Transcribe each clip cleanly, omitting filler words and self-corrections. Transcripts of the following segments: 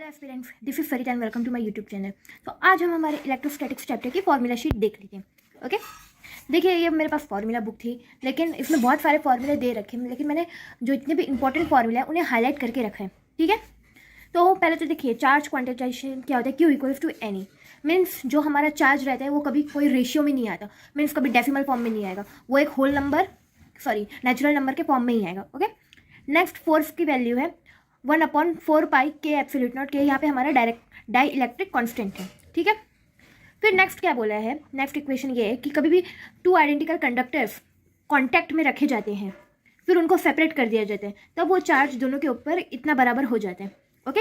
Aspirants, this is Sarita and welcome to my YouTube channel. तो आज हम हमारे इलेक्ट्रोस्टैटिक्स चैप्टर की फॉर्मूला शीट देख लेते हैं। ओके, देखिए ये मेरे पास फॉर्मूला बुक थी, लेकिन इसमें बहुत सारे फॉर्मूले दे रखे हैं, लेकिन मैंने जो इतने भी इंपॉर्टेंट फॉर्मूला है उन्हें हाईलाइट करके रखा है। ठीक है, तो पहले तो देखिए चार्ज क्वांटिटाइजेशन क्या होता है। Q equals to any means जो हमारा चार्ज रहता है वो कभी कोई रेशियो में नहीं आता, मीन्स कभी डेसिमल फॉर्म में नहीं आएगा, वो एक होल नंबर नेचुरल नंबर के फॉर्म में ही आएगा। ओके, नेक्स्ट फोर्स की वैल्यू है 1/4 के एप्सिलूट नॉट के, यहाँ पे हमारा डाई इलेक्ट्रिक कॉन्स्टेंट है। ठीक है, फिर नेक्स्ट क्या बोला है, नेक्स्ट इक्वेशन ये है कि कभी भी टू आइडेंटिकल कंडक्टर्स कॉन्टैक्ट में रखे जाते हैं, फिर उनको सेपरेट कर दिया जाता है, तब वो चार्ज दोनों के ऊपर इतना बराबर हो जाता है। ओके,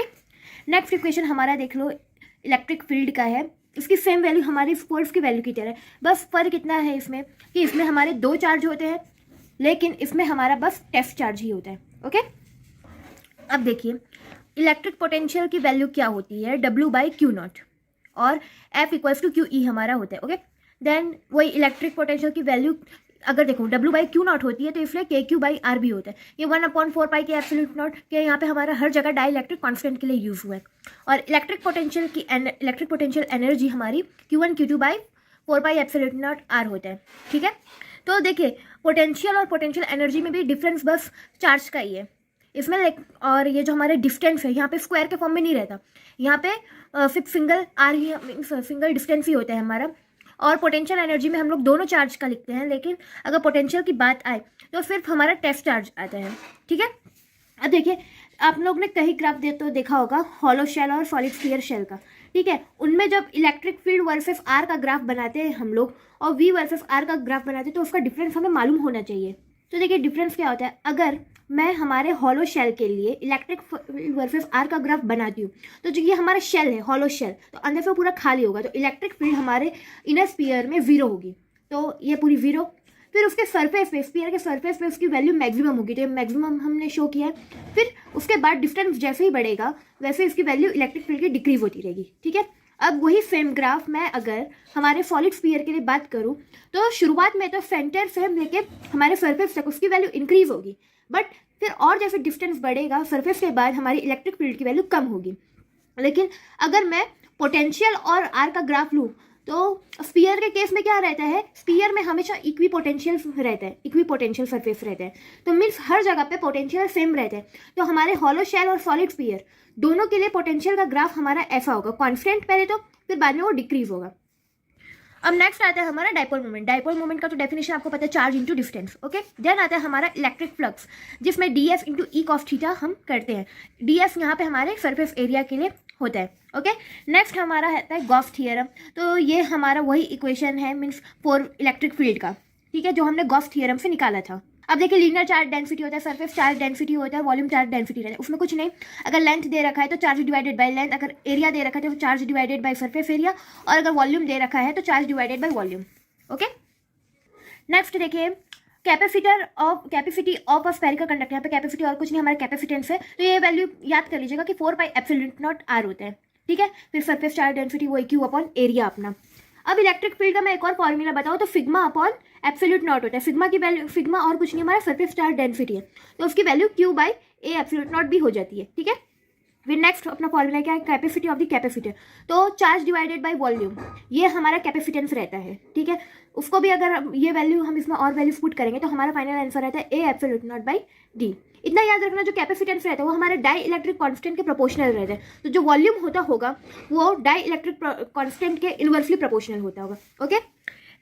नेक्स्ट इक्वेशन हमारा देख लो इलेक्ट्रिक फील्ड का है, इसकी सेम वैल्यू हमारी फोर्स की वैल्यू की तरह है, बस फर्क इतना है इसमें कि इसमें हमारे दो चार्ज होते हैं, लेकिन इसमें हमारा बस टेस्ट चार्ज ही होता है। ओके, अब देखिए इलेक्ट्रिक पोटेंशियल की वैल्यू क्या होती है, W/Q0 और F इक्वल्स टू QE हमारा होता है। ओके, देन वही इलेक्ट्रिक पोटेंशियल की वैल्यू अगर देखो W/Q0 होती है तो इसलिए KQ/R भी होता है। ये 1/4 के एब्सोल्यूट नॉट के यहाँ पे हमारा हर जगह डाई इलेक्ट्रिक कॉन्स्टेंट के लिए यूज हुआ है। और इलेक्ट्रिक पोटेंशियल एनर्जी हमारी Q1 Q2/4 absolute not R होता है। ठीक है, तो देखिए पोटेंशियल और पोटेंशियल एनर्जी में भी डिफरेंस बस चार्ज का ही है इसमें, और ये जो हमारे डिस्टेंस है यहाँ पे स्क्वायर के फॉर्म में नहीं रहता, यहाँ पे सिर्फ सिंगल आर ही सिंगल डिस्टेंस ही होता है हमारा। और पोटेंशियल एनर्जी में हम लोग दोनों चार्ज का लिखते हैं, लेकिन अगर पोटेंशियल की बात आए तो सिर्फ हमारा टेस्ट चार्ज आता है। ठीक है, अब देखिए आप लोग ने कहीं ग्राफ देखा होगा हॉलो शेल और सॉलिड स्फीयर शेल का। ठीक है, उनमें जब इलेक्ट्रिक फील्ड वर्सेस आर का ग्राफ बनाते हैं हम लोग और वी वर्सेस आर का ग्राफ बनाते हैं, तो उसका डिफरेंस हमें मालूम होना चाहिए। तो देखिए डिफरेंस क्या होता है, अगर मैं हमारे हॉलो शेल के लिए इलेक्ट्रिक फील्ड वर्सेस आर का ग्राफ बनाती हूँ, तो जो ये हमारा शेल है हॉलो शेल, तो अंदर से पूरा खाली होगा, तो इलेक्ट्रिक फील्ड हमारे इनर स्फीयर में 0 होगी, तो ये पूरी 0। फिर उसके सरफेस पे स्फीयर के सरफेस पे उसकी वैल्यू मैक्सिमम होगी, तो ये मैक्सिमम हमने शो किया है। फिर उसके बाद डिस्टेंस जैसे ही बढ़ेगा वैसे इसकी वैल्यू इलेक्ट्रिक फील्ड की डिक्रीज होती रहेगी। ठीक है, अब वही सेम ग्राफ मैं अगर हमारे सॉलिड स्फीयर के लिए बात करूं, तो शुरुआत में तो सेंटर से लेके हमारे सरफेस तक उसकी वैल्यू इंक्रीज होगी, बट फिर और जैसे डिस्टेंस बढ़ेगा सरफेस के बाद हमारी इलेक्ट्रिक फील्ड की वैल्यू कम होगी। लेकिन अगर मैं पोटेंशियल और आर का ग्राफ लूँ, तो स्फीयर के केस में क्या रहता है, स्फीयर में हमेशा इक्वी पोटेंशियल रहता है, इक्वी पोटेंशियल सरफेस रहता है, तो मीन्स हर जगह पे पोटेंशियल सेम रहता है। तो हमारे हॉलो शेल और सॉलिड स्फीयर दोनों के लिए पोटेंशियल का ग्राफ हमारा ऐसा होगा, कॉन्स्टेंट पहले तो, फिर बाद में वो डिक्रीज होगा। अब नेक्स्ट आता है हमारा डाइपोल मोमेंट। डाइपोल मोमेंट का तो डेफिनेशन आपको पता है, charge into distance. Okay, then आता है हमारा इलेक्ट्रिक फ्लक्स, जिसमें ds into E cos theta हम करते हैं। ds यहाँ पे हमारे सरफेस एरिया के लिए होता है। ओके, नेक्स्ट हमारा आता है गॉस थियरम, तो ये हमारा वही इक्वेशन है मीन्स फॉर इलेक्ट्रिक फील्ड का। ठीक है, जो हमने गॉस थियरम से निकाला था। अब देखिए लीनियर चार्ज डेंसिटी होता है, सरफेस चार्ज डेंसिटी होता है, वॉल्यूम चार्ज डेंसिटी रहता है, उसमें कुछ नहीं। अगर लेंथ दे रखा है तो चार्ज डिवाइडेड बाय लेंथ, अगर एरिया दे रखा है तो charge divided by surface area, और अगर वॉल्यूम दे रखा है तो charge divided by volume. Okay, next देखिए capacity of a spherical conductor, यहाँ पे कैपेसिटी और कुछ नहीं, हमारा कैपेसिटेंस है, तो ये वैल्यू याद कर लीजिएगा कि 4 एप्सिलॉन नॉट R होता है। ठीक है, फिर सरफेस चार्ज डेंसिटी वही Q/एरिया अपना। अब इलेक्ट्रिक फील्ड का मैं एक और फॉर्मूला बताऊँ तो सिग्मा/एप्सिलॉन नॉट होता है। सिग्मा की वैल्यू, सिग्मा और कुछ नहीं हमारा सरफेस चार्ज डेंसिटी है, तो उसकी वैल्यू Q/A एप्सिलॉन नॉट भी हो जाती है। ठीक है, फिर नेक्स्ट अपना फॉर्मूला क्या है, कैपेसिटी ऑफ द कैपेसिटर, तो चार्ज डिवाइडेड बाय वॉल्यूम, ये हमारा कैपेसिटेंस रहता है। ठीक है, उसको भी अगर ये वैल्यू हम इसमें और वैल्यूज पुट करेंगे तो हमारा फाइनल आंसर रहता है A epsilon not by D। इतना याद रखना, जो कैपेसिटेंस रहता है वो हमारे डाई इलेक्ट्रिक कांस्टेंट के प्रोपोर्शनल रहता है, तो जो वॉल्यूम होगा वो डाई इलेक्ट्रिक कांस्टेंट के इनवर्सली प्रोपोर्शनल होता होगा। ओके,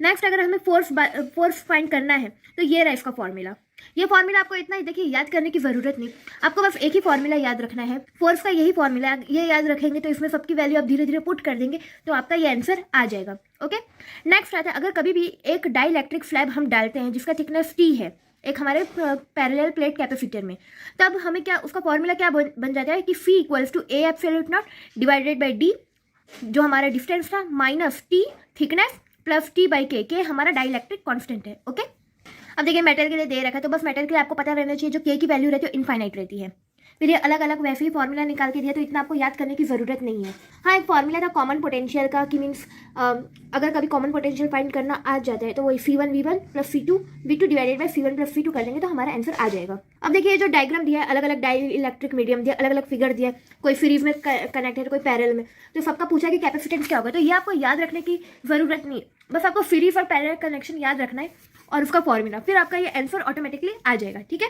नेक्स्ट अगर हमें फोर्स फाइंड करना है तो ये रहा इसका फॉर्मूला। ये फॉर्मूला आपको इतना ही देखिए याद करने की ज़रूरत नहीं, आपको बस एक ही फॉर्मूला याद रखना है, फोर्स का यही फॉर्मूला, ये याद रखेंगे तो इसमें सबकी वैल्यू आप धीरे धीरे पुट कर देंगे तो आपका ये आंसर आ जाएगा। ओके, नेक्स्ट आता है अगर कभी भी एक डाई इलेक्ट्रिक स्लैब हम डालते हैं जिसका थिकनेस T है एक हमारे पैरेलल प्लेट कैपेसिटर में, तब हमें क्या उसका फॉर्मूला क्या बन जाता है कि C equals to A epsilon not divided by D, जो हमारा डिस्टेंस था, minus T thickness plus T/K, के हमारा डाई इलेक्ट्रिक कॉन्स्टेंट है। ओके, अब देखिए मेटल के लिए दे रखा है, तो बस मेटल के लिए आपको पता रहना चाहिए जो K की वैल्यू रहती है इनफाइनाइट रहती है। फिर ये अलग अलग वैसे ही फॉर्मूला निकाल के दिया, तो इतना आपको याद करने की ज़रूरत नहीं है। हाँ, एक फॉर्मूला था कॉमन पोटेंशियल का, कि मीन्स अगर कभी कॉमन पोटेंशियल फाइंड करना आ जाता है तो वही C1 V1 plus C2 V2 divided by C1 plus C2 कर देंगे तो हमारा आंसर आ जाएगा। अब देखिए ये जो डायग्राम दिया है, अलग अलग डाई इलेक्ट्रिक मीडियम दिया, अलग अलग फिगर दिया है, कोई सीरीज में कनेक्ट है कोई पैरेलल में, तो सबका पूछा कि कैपेसिटेंस क्या होगा। तो ये आपको याद रखने की ज़रूरत नहीं है, बस आपको सीरीज और पैरेलल कनेक्शन याद रखना है और उसका फॉर्मूला, फिर आपका ये आंसर ऑटोमेटिकली आ जाएगा। ठीक है,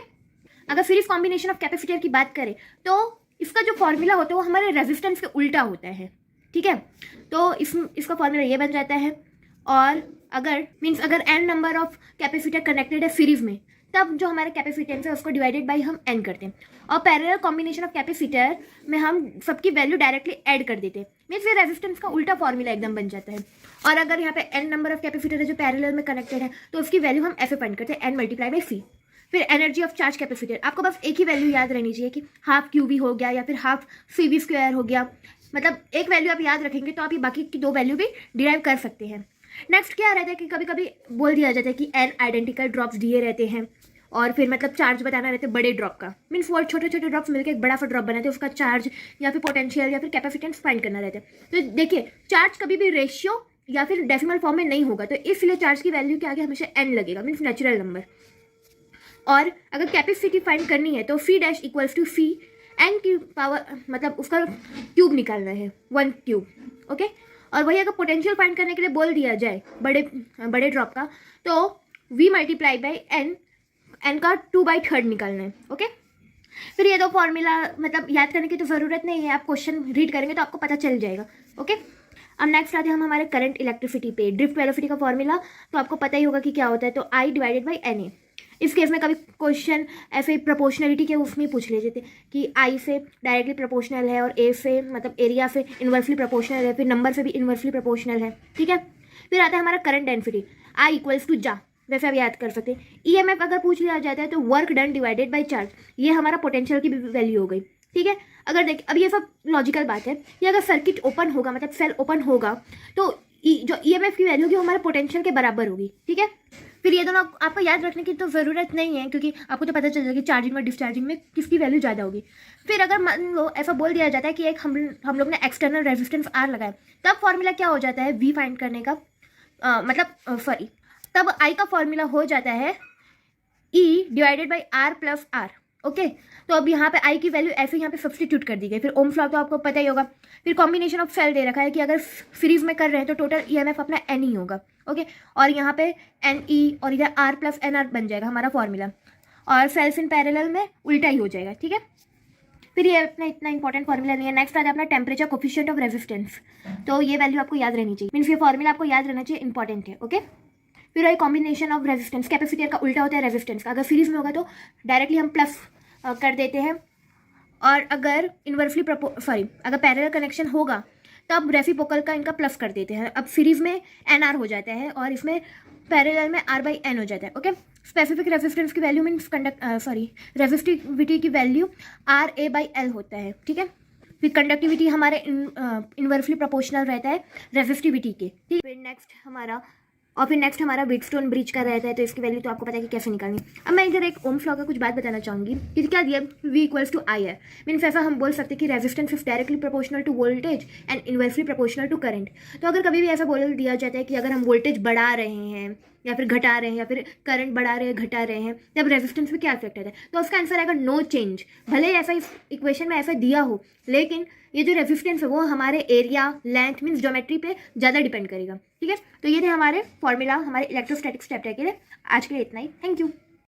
अगर सीरीज कॉम्बिनेशन ऑफ कैपेसिटर की बात करें तो इसका जो फॉर्मूला होता है वो हमारे रेजिस्टेंस के उल्टा होता है। ठीक है, तो इसका फॉर्मूला ये बन जाता है। और अगर n number of capacitor connected है सीरीज में, तब जो हमारा कैपेसिटेंस है उसको डिवाइडेड बाई हम n करते हैं, और पैरेलल कॉम्बिनेशन ऑफ कैपेसिटर में हम सबकी वैल्यू डायरेक्टली ऐड कर देते हैं, मीन्स ये रेजिस्टेंस का उल्टा फॉर्मूला एकदम बन जाता है। और अगर यहाँ पे n नंबर ऑफ कैपेसिटर है जो पैरेलल में कनेक्टेड है, तो उसकी वैल्यू हम ऐसे फाइंड करते हैं, n मल्टीप्लाई बाई c। फिर एनर्जी ऑफ चार्ज कैपेसिटर, आपको बस एक ही वैल्यू याद रहनी चाहिए कि हाफ QV हो गया या फिर हाफ CV स्क्वायर हो गया, मतलब एक वैल्यू आप याद रखेंगे तो आप ये बाकी की 2 वैल्यू भी डिराइव कर सकते हैं। नेक्स्ट क्या रहता है कि कभी कभी बोल दिया जाता है कि n आइडेंटिकल ड्रॉप्स दिए रहते हैं, और फिर मतलब चार्ज बताना रहता है बड़े ड्रॉप का, मीन्स वो छोटे छोटे ड्रॉप्स मिलकर एक बड़ा सा ड्रॉप बनाते हैं, उसका चार्ज या फिर पोटेंशियल या फिर कैपेसिटेंस फाइंड करना रहता है। तो देखिए चार्ज कभी भी रेशियो या फिर डेसिमल फॉर्म में नहीं होगा, तो इसलिए चार्ज की वैल्यू के आगे हमेशा n लगेगा, मीन्स नेचुरल नंबर। और अगर कैपेसिटी फाइंड करनी है तो C dash equals to C n की पावर, मतलब उसका क्यूब निकालना है, 1 क्यूब। ओके, और वही अगर पोटेंशियल फाइंड करने के लिए बोल दिया जाए बड़े ड्रॉप का, तो V मल्टीप्लाई बाई n का 2/3 निकालना है। ओके, फिर ये 2 फॉर्मूला मतलब याद करने की तो ज़रूरत नहीं है, आप क्वेश्चन रीड करेंगे तो आपको पता चल जाएगा। ओके, अब नेक्स्ट आते हैं हम हमारे करंट इलेक्ट्रिसिटी पे। ड्रिफ्ट वेलोसिटी का फॉर्मूला तो आपको पता ही होगा कि क्या होता है, तो I डिवाइडेड बाई NA। इस केस में कभी क्वेश्चन ऐसे प्रोपोर्शनलिटी के उसमें पूछ लेते थे कि I से डायरेक्टली प्रोपोर्शनल है और A से मतलब एरिया से इन्वर्सली प्रोपोर्शनल है, फिर नंबर से भी इन्वर्सली प्रोपोर्शनल है। ठीक है, फिर आता है हमारा current density, I equals to जा, वैसे आप याद कर सकते हैं। EMF अगर पूछ लिया जाता है तो work done divided by charge, ये हमारा पोटेंशियल की वैल्यू हो गई। ठीक है, अगर देखिए अब ये सब लॉजिकल बात है कि अगर सर्किट ओपन होगा मतलब सेल ओपन होगा तो जो EMF की वैल्यू होगी वो हमारे पोटेंशियल के बराबर होगी। ठीक है, फिर ये दोनों आपको याद रखने की तो ज़रूरत नहीं है, क्योंकि आपको तो पता चल जाएगा कि चार्जिंग और डिस्चार्जिंग में किसकी वैल्यू ज़्यादा होगी। फिर अगर मान लो ऐसा बोल दिया जाता है कि एक हम लोग ने एक्सटर्नल रेजिस्टेंस R लगाया, तब फॉर्मूला क्या हो जाता है V फाइंड करने का, तब I का फॉर्मूला हो जाता है E divided by R plus R। Okay, तो अब यहाँ पे I की वैल्यू ऐसे यहाँ पे सब्सटीट्यूट कर दी गई। फिर ओम्स लॉ तो आपको पता ही होगा। फिर कॉम्बिनेशन ऑफ सेल दे रखा है कि अगर सीरीज में कर रहे हैं तो टोटल EMF अपना N ही होगा। ओके, और यहाँ पे NE और इधर R प्लस NR बन जाएगा हमारा फॉर्मूला, और सेल्स इन पैरेलल में उल्टा ही हो जाएगा। ठीक है, फिर ये अपना इतना इंपॉर्टेंट फॉर्मूला नहीं है। नेक्स्ट आ जाए अपना टेम्परेचर कोफिशिएंट ऑफ रेजिस्टेंस, तो ये वैल्यू आपको याद रहनी चाहिए, मीन्स ये फॉर्मूला आपको याद रहना चाहिए, इंपॉर्टेंट है। ओके, फिर ये कॉम्बिनेशन ऑफ रेजिस्टेंस, कैपेसिटर का उल्टा होता है रेजिस्टेंस का, अगर सीरीज में होगा तो डायरेक्टली हम प्लस कर देते हैं, और अगर अगर पैरेलल कनेक्शन होगा तब रेसिप्रोकल का इनका प्लस कर देते हैं। अब सीरीज में NR हो जाता है और इसमें पैरेलल में R/N हो जाता है। ओके, स्पेसिफिक रेजिस्टेंस की वैल्यू मीन्स रेजिस्टिविटी की वैल्यू RA/L होता है। ठीक है, फिर कंडक्टिविटी हमारे इन्वर्सली प्रोपोर्शनल रहता है रेजिस्टिविटी के। ठीक, फिर नेक्स्ट हमारा व्हीटस्टोन ब्रिज का रहता है, तो इसकी वैल्यू तो आपको पता है कि कैसे निकालनी। अब मैं इधर एक ओम्स लॉ का कुछ बात बताना चाहूँगी कि क्या दिया, V इक्वल्स टू I है, मीन्स ऐसा हम बोल सकते हैं कि resistance is directly proportional to voltage and inversely proportional to current. तो अगर कभी भी ऐसा बोल दिया जाता है कि अगर हम वोल्टेज बढ़ा रहे हैं या फिर घटा रहे हैं या फिर करंट बढ़ा रहे हैं घटा रहे हैं, तब रेजिस्टेंस में क्या इफेक्ट आता है, तो उसका आंसर आएगा नो चेंज। भले ऐसा इस इक्वेशन में ऐसा दिया हो, लेकिन ये जो रेजिस्टेंस है वो हमारे एरिया लेंथ मीन्स ज्योमेट्री पे ज़्यादा डिपेंड करेगा। ठीक है, तो ये थे हमारे फॉर्मूला हमारे इलेक्ट्रोस्टैटिक्स चैप्टर के लिए। आज के लिए इतना ही, थैंक यू।